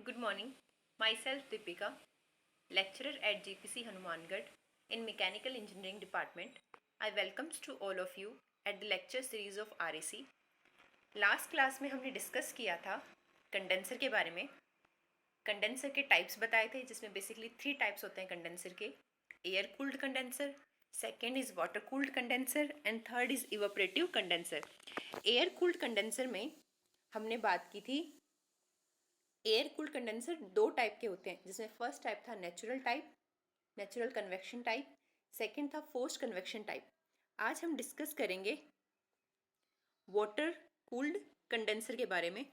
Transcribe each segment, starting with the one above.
Good morning. Myself Deepika, lecturer at GPC Hanumangarh in Mechanical Engineering Department. I welcomes to all of you at the lecture series of RAC. Last class में हमने discuss किया था condenser के बारे में. Condenser के types बताए थे जिसमें बेसिकली 3 टाइप्स होते हैं कंडेंसर के. Air cooled condenser, second is water cooled condenser and third is evaporative condenser. Air cooled condenser में हमने बात की थी एयर कूल्ड कंडेंसर 2 टाइप के होते हैं, जिसमें फर्स्ट टाइप था natural type, natural convection type. Second था फोर्स्ड कन्वेक्शन टाइप. आज हम डिस्कस करेंगे वाटर कूल्ड कंडेंसर के बारे में.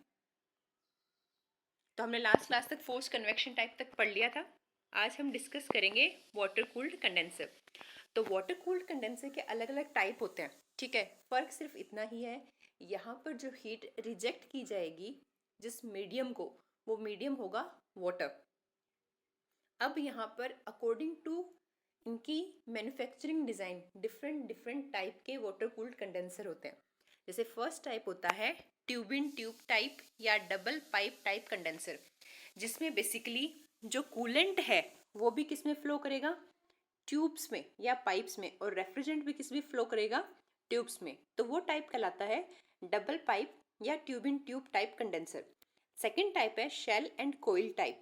तो हमने लास्ट क्लास तक फोर्स्ड कन्वेक्शन टाइप तक पढ़ लिया था. आज हम डिस्कस करेंगे वाटर कूल्ड कंडेंसर. तो वाटर कूल्ड कंडेंसर के अलग अलग टाइप होते हैं, ठीक है. फ़र्क सिर्फ इतना ही है, यहाँ पर जो हीट रिजेक्ट की जाएगी जिस मीडियम को, वो मीडियम होगा वाटर. अब यहाँ पर अकॉर्डिंग टू इनकी मैन्युफैक्चरिंग डिज़ाइन डिफरेंट टाइप के वाटर कूल्ड कंडेंसर होते हैं. जैसे फर्स्ट टाइप होता है ट्यूब इन ट्यूब टाइप या डबल पाइप टाइप कंडेंसर, जिसमें बेसिकली जो कूलेंट है वो भी किस में फ्लो करेगा, ट्यूब्स में या पाइप्स में, और रेफ्रिजरेंट भी किस में फ्लो करेगा, ट्यूब्स में. तो वो टाइप कहलाता है डबल पाइप या ट्यूब इन tube type condenser. Second type है शेल एंड कोयल टाइप.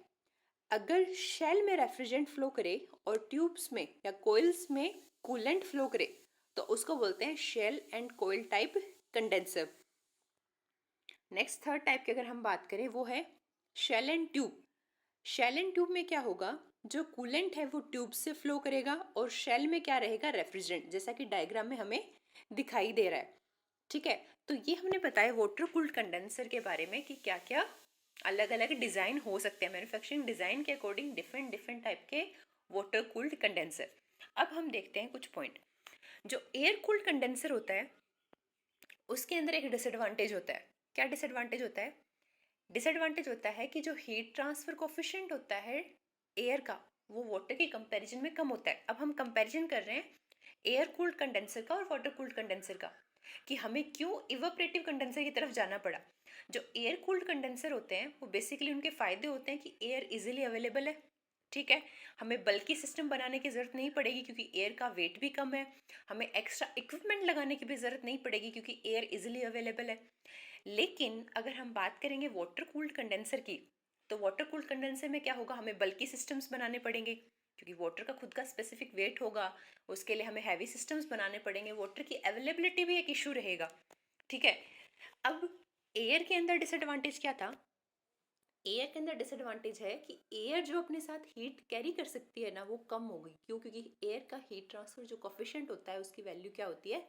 अगर शेल में रेफ्रिजरेंट फ्लो करे और ट्यूब्स में या कोयल्स में कूलेंट फ्लो करे तो उसको बोलते हैं shell and coil type condenser. Next third type की अगर हम बात करें वो है shell and tube. Shell and tube में क्या होगा, जो कूलेंट है वो ट्यूब से फ्लो करेगा और शेल में क्या रहेगा, रेफ्रिजरेंट, जैसा कि डायग्राम में हमें दिखाई दे रहा है, ठीक है. तो ये हमने बताया वाटर कूल्ड कंडेंसर के बारे में कि क्या क्या अलग अलग डिज़ाइन हो सकते हैं. मैन्युफैक्चरिंग डिज़ाइन के अकॉर्डिंग डिफरेंट टाइप के वाटर कूल्ड कंडेंसर. अब हम देखते हैं कुछ पॉइंट. जो एयर कूल्ड कंडेंसर होता है उसके अंदर एक डिसएडवांटेज होता है. क्या डिसएडवांटेज होता है? डिसएडवांटेज होता है कि जो हीट ट्रांसफर कोफिशिएंट होता है एयर का वो वाटर के कंपैरिजन में कम होता है. अब हम कंपैरिजन कर रहे हैं एयर कूल्ड कंडेंसर का और वाटर कूल्ड कंडेंसर का, कि हमें क्यों इवापोरेटिव कंडेंसर की तरफ जाना पड़ा. जो एयर कूल्ड कंडेंसर होते हैं वो बेसिकली उनके फ़ायदे होते हैं कि एयर इजीली अवेलेबल है, ठीक है. हमें बल्कि सिस्टम बनाने की ज़रूरत नहीं पड़ेगी क्योंकि एयर का वेट भी कम है. हमें एक्स्ट्रा इक्विपमेंट लगाने की भी ज़रूरत नहीं पड़ेगी क्योंकि एयर इजीली अवेलेबल है. लेकिन अगर हम बात करेंगे वाटर कूल्ड कंडेंसर की, तो वाटर कूल्ड कंडेंसर में क्या होगा, हमें बल्कि सिस्टम्स बनाने पड़ेंगे क्योंकि वाटर का खुद का स्पेसिफिक वेट होगा. उसके लिए हमें हैवी सिस्टम्स बनाने पड़ेंगे. वाटर की अवेलेबिलिटी भी एक इशू रहेगा, ठीक है. अब एयर के अंदर डिसएडवांटेज क्या था? एयर के अंदर डिसएडवांटेज है कि एयर जो अपने साथ हीट कैरी कर सकती है ना वो कम हो गई. क्यों? क्योंकि एयर का हीट ट्रांसफर जो कोफिशिएंट होता है उसकी वैल्यू क्या होती है,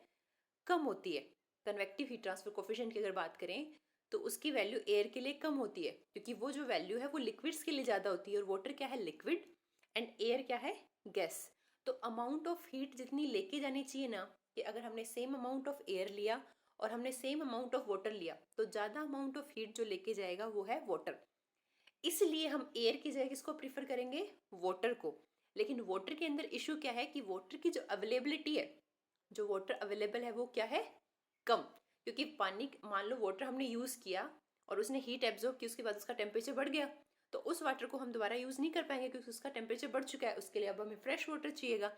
कम होती है. कन्वेक्टिव हीट ट्रांसफर कोफिशिएंट की अगर बात करें तो उसकी वैल्यू एयर के लिए कम होती है क्योंकि वो जो वैल्यू है वो लिक्विड्स के लिए ज़्यादा होती है और वाटर क्या है, लिक्विड, एंड एयर क्या है, गैस. तो अमाउंट ऑफ हीट जितनी लेके जानी चाहिए ना, कि अगर हमने सेम अमाउंट ऑफ एयर लिया और हमने सेम अमाउंट ऑफ वाटर लिया तो ज़्यादा अमाउंट ऑफ हीट जो लेके जाएगा वो है वाटर. इसलिए हम एयर की जगह किसको प्रीफर करेंगे, वाटर को. लेकिन वाटर के अंदर इशू क्या है कि वाटर की जो अवेलेबिलिटी है, जो वाटर अवेलेबल है वो क्या है, कम. क्योंकि पानी, मान लो वाटर हमने यूज़ किया और उसने हीट एब्जॉर्ब की, उसके बाद उसका टेम्परेचर बढ़ गया, तो उस वाटर को हम दोबारा यूज़ नहीं कर पाएंगे क्योंकि उसका टेम्परेचर बढ़ चुका है. उसके लिए अब हमें फ्रेश वाटर चाहिएगा.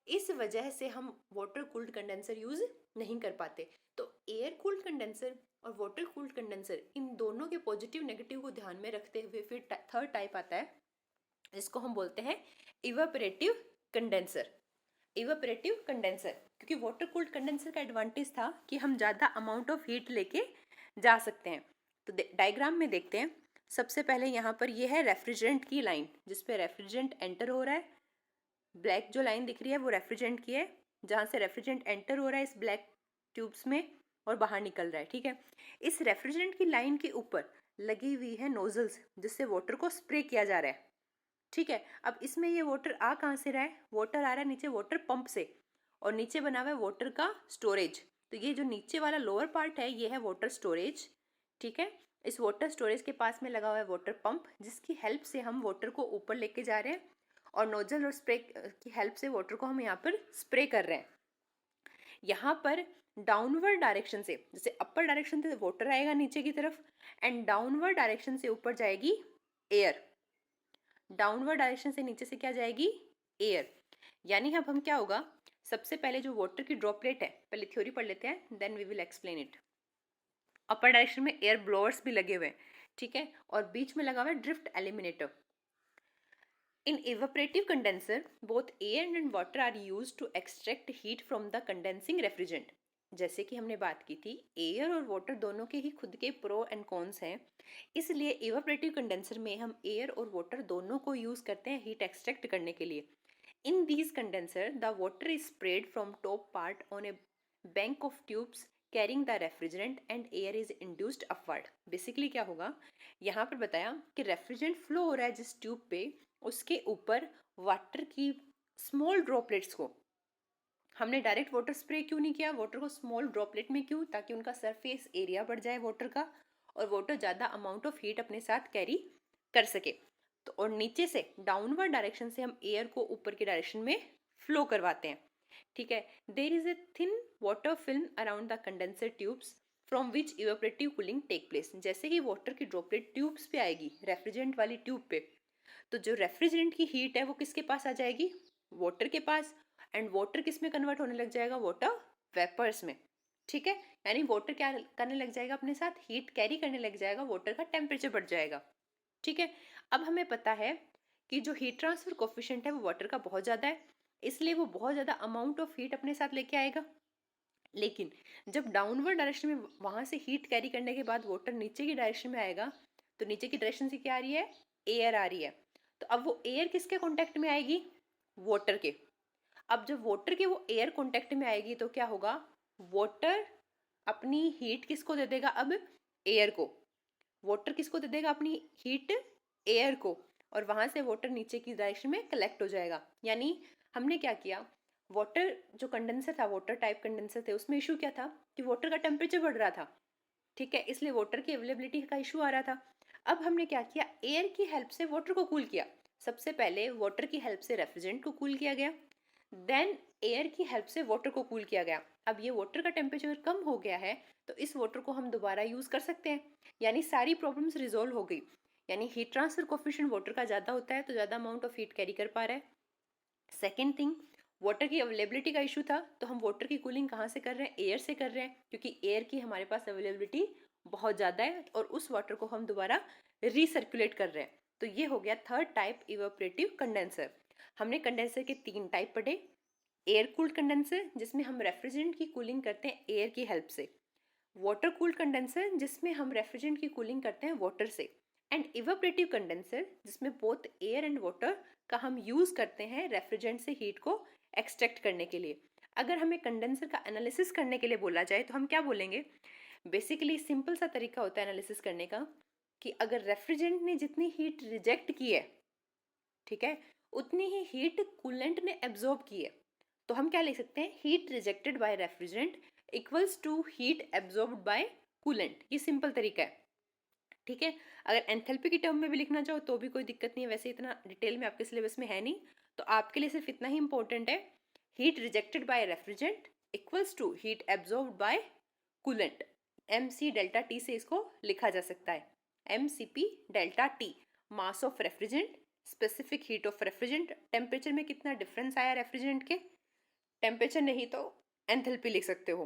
इस वजह से हम वाटर कूल्ड कंडेंसर यूज़ नहीं कर पाते. तो एयर कूल्ड कंडेंसर और वाटर कूल्ड कंडेंसर, इन दोनों के पॉजिटिव नेगेटिव को ध्यान में रखते हुए फिर थर्ड टाइप आता है जिसको हम बोलते हैं इवापोरेटिव कंडेंसर. इवापोरेटिव कंडेंसर, क्योंकि वाटर कूल्ड कंडेंसर का एडवांटेज था कि हम ज़्यादा अमाउंट ऑफ हीट लेके जा सकते हैं. तो डायग्राम में देखते हैं. सबसे पहले यहाँ पर ये है रेफ्रिजरेंट की लाइन जिस पे रेफ्रिजरेंट एंटर हो रहा है. ब्लैक जो लाइन दिख रही है वो रेफ्रिजरेंट की है, जहाँ से रेफ्रिजरेंट एंटर हो रहा है इस ब्लैक ट्यूब्स में और बाहर निकल रहा है, ठीक है. इस रेफ्रिजरेंट की लाइन के ऊपर लगी हुई है नोजल्स जिससे वाटर को स्प्रे किया जा रहा है, ठीक है. अब इसमें ये वाटर आ कहाँ से रहा है, वाटर आ रहा है नीचे वाटर पंप से, और नीचे बना हुआ है वाटर का स्टोरेज. तो ये जो नीचे वाला लोअर पार्ट है ये है वाटर स्टोरेज, ठीक है. इस वाटर स्टोरेज के पास में लगा हुआ है वाटर पंप जिसकी हेल्प से हम वाटर को ऊपर लेके जा रहे हैं और नोजल और स्प्रे की हेल्प से वाटर को हम यहाँ पर स्प्रे कर रहे हैं. यहाँ पर डाउनवर्ड डायरेक्शन से, जैसे अपर डायरेक्शन से वाटर आएगा नीचे की तरफ एंड डाउनवर्ड डायरेक्शन से ऊपर जाएगी एयर, डाउनवर्ड डायरेक्शन से नीचे से क्या जाएगी, एयर। यानी अब हम क्या होगा, सबसे पहले जो वाटर की ड्रॉपलेट है, पहले थ्योरी पढ़ लेते हैं, then we will explain it. Upper direction में एयर ब्लोअर्स भी लगे हुए हैं, ठीक है, और बीच में लगा हुआ है drift eliminator. In evaporative condenser, both air and water are used to extract heat from the condensing refrigerant. जैसे कि हमने बात की थी, एयर और वाटर दोनों के ही खुद के प्रो एंड कॉन्स हैं, इसलिए इवापोरेटिव कंडेंसर में हम एयर और वाटर दोनों को यूज करते हैं हीट एक्सट्रैक्ट करने के लिए। In these condenser the water is spread from top part on A bank of tubes carrying the refrigerant and air is induced upward. Basically क्या होगा, यहाँ पर बताया कि रेफ्रिजरेंट फ्लो हो रहा है जिस ट्यूब पे, उसके ऊपर वाटर की स्मॉल ड्रॉपलेट्स को हमने डायरेक्ट वाटर स्प्रे क्यों नहीं किया, वाटर को स्मॉल ड्रॉपलेट में क्यों, ताकि उनका सरफेस एरिया बढ़ जाए वाटर का और वाटर ज़्यादा अमाउंट ऑफ हीट अपने साथ कैरी कर सके। तो और नीचे से डाउनवर्ड डायरेक्शन से हम एयर को ऊपर की डायरेक्शन में फ्लो करवाते हैं, ठीक है। There is a thin water film around the condenser tubes from which evaporative cooling take place. जैसे ही वाटर की ड्रॉपलेट ट्यूब्स पे आएगी, रेफ्रिजरेंट वाली ट्यूब पे, तो जो रेफ्रिजरेंट की हीट है वो किसके पास आ जाएगी, वाटर के पास, एंड वाटर किस में कन्वर्ट होने लग जाएगा, वाटर वेपर्स में, ठीक है। यानी वाटर क्या करने लग जाएगा, अपने साथ हीट कैरी करने लग जाएगा, वाटर का टेम्परेचर बढ़ जाएगा, ठीक है। अब हमें पता है कि जो हीट ट्रांसफर कोफिशिएंट है वो वाटर का बहुत ज़्यादा है, इसलिए वो बहुत ज़्यादा अमाउंट ऑफ हीट अपने साथ लेके आएगा। लेकिन जब डाउनवर्ड डायरेक्शन में वहाँ से हीट कैरी करने के बाद वाटर नीचे की डायरेक्शन में आएगा, तो नीचे की डायरेक्शन से क्या आ रही है, एयर आ रही है। तो अब वो एयर किसके कांटेक्ट में आएगी, वाटर के। अब जब वाटर के वो एयर कांटेक्ट में आएगी तो क्या होगा, वाटर अपनी हीट किसको दे देगा, अब एयर को। वाटर किसको दे देगा अपनी हीट, एयर को, और वहां से वाटर नीचे की डायरेक्शन में कलेक्ट हो जाएगा। यानी हमने क्या किया, वाटर जो कंडेंसर था, वाटर टाइप कंडेंसर थे, उसमें इशू क्या था कि वाटर का टेम्परेचर बढ़ रहा था, ठीक है, इसलिए वाटर की अवेलेबिलिटी का इशू आ रहा था। अब हमने क्या किया, एयर की हेल्प से वाटर को कूल किया। सबसे पहले वाटर की हेल्प से रेफ्रिजरेंट को कूल किया गया, देन एयर की हेल्प से वाटर को कूल किया गया। अब ये वाटर का टेम्परेचर कम हो गया है, तो इस वाटर को हम दोबारा यूज कर सकते हैं, यानी सारी प्रॉब्लम्स रिजोल्व हो गई। यानी हीट ट्रांसफर कोफिशिएंट वाटर का ज़्यादा होता है तो ज़्यादा अमाउंट ऑफ हीट कैरी कर पा रहा है। सेकेंड थिंग, वाटर की अवेलेबिलिटी का इशू था, तो हम वाटर की कूलिंग कहाँ से कर रहे हैं, एयर से कर रहे हैं, क्योंकि एयर की हमारे पास अवेलेबिलिटी बहुत ज़्यादा है और उस वाटर को हम दोबारा रीसर्कुलेट कर रहे हैं। तो ये हो गया थर्ड टाइप, इवेपोरेटिव कंडेंसर। हमने कंडेंसर के 3 टाइप पढ़े, एयर कूल्ड कंडेंसर जिसमें हम रेफ्रिजरेंट की कूलिंग करते हैं एयर की हेल्प से, वाटर कूल्ड कंडेंसर जिसमें हम रेफ्रिजरेंट की कूलिंग करते हैं वाटर से, एंड इवेपोरेटिव कंडेंसर जिसमें बोथ एयर एंड वाटर का हम यूज करते हैं रेफ्रिजरेंट से हीट को एक्सट्रैक्ट करने के लिए। अगर हमें कंडेंसर का एनालिसिस करने के लिए बोला जाए तो हम क्या बोलेंगे, बेसिकली सिंपल सा तरीका होता है एनालिसिस करने का, कि अगर रेफ्रिजरेंट ने जितनी हीट रिजेक्ट की है, ठीक है, उतनी ही हीट कूलेंट ने एब्जॉर्ब की है, तो हम क्या लिख सकते हैं, heat rejected by refrigerant equals to heat absorbed by coolant. ये सिंपल तरीका है, ठीक है। अगर एंथैल्पी की टर्म में भी लिखना चाहो तो भी कोई दिक्कत नहीं है, वैसे इतना डिटेल में आपके सिलेबस में है नहीं, तो आपके लिए सिर्फ इतना ही इंपॉर्टेंट है, heat rejected by refrigerant equals to heat absorbed by coolant. M C delta T से इसको लिखा जा सकता है, M C P delta T, mass of refrigerant, specific heat of refrigerant, temperature में कितना डिफरेंस आया रेफ्रिजरेंट के, टेम्परेचर नहीं तो एंथैल्पी लिख सकते हो,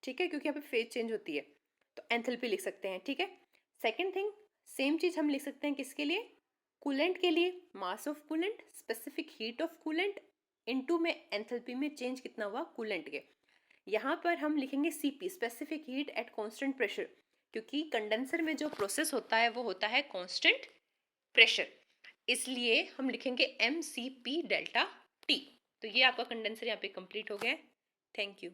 ठीक है, क्योंकि यहाँ पे फेज चेंज होती है, तो एंथैल्पी लिख सकते हैं, ठीक है। सेकेंड थिंग, सेम चीज हम लिख सकते हैं किसके लिए, कूलेंट के लिए, mass of coolant, specific heat of coolant, into में एंथैल्पी में चेंज कितना हुआ कूलेंट के। यहाँ पर हम लिखेंगे CP, specific heat at constant pressure, क्योंकि कंडेंसर में जो प्रोसेस होता है वो होता है कांस्टेंट प्रेशर, इसलिए हम लिखेंगे M C P delta T. तो ये आपका कंडेंसर यहाँ पे कंप्लीट हो गया है। Thank you.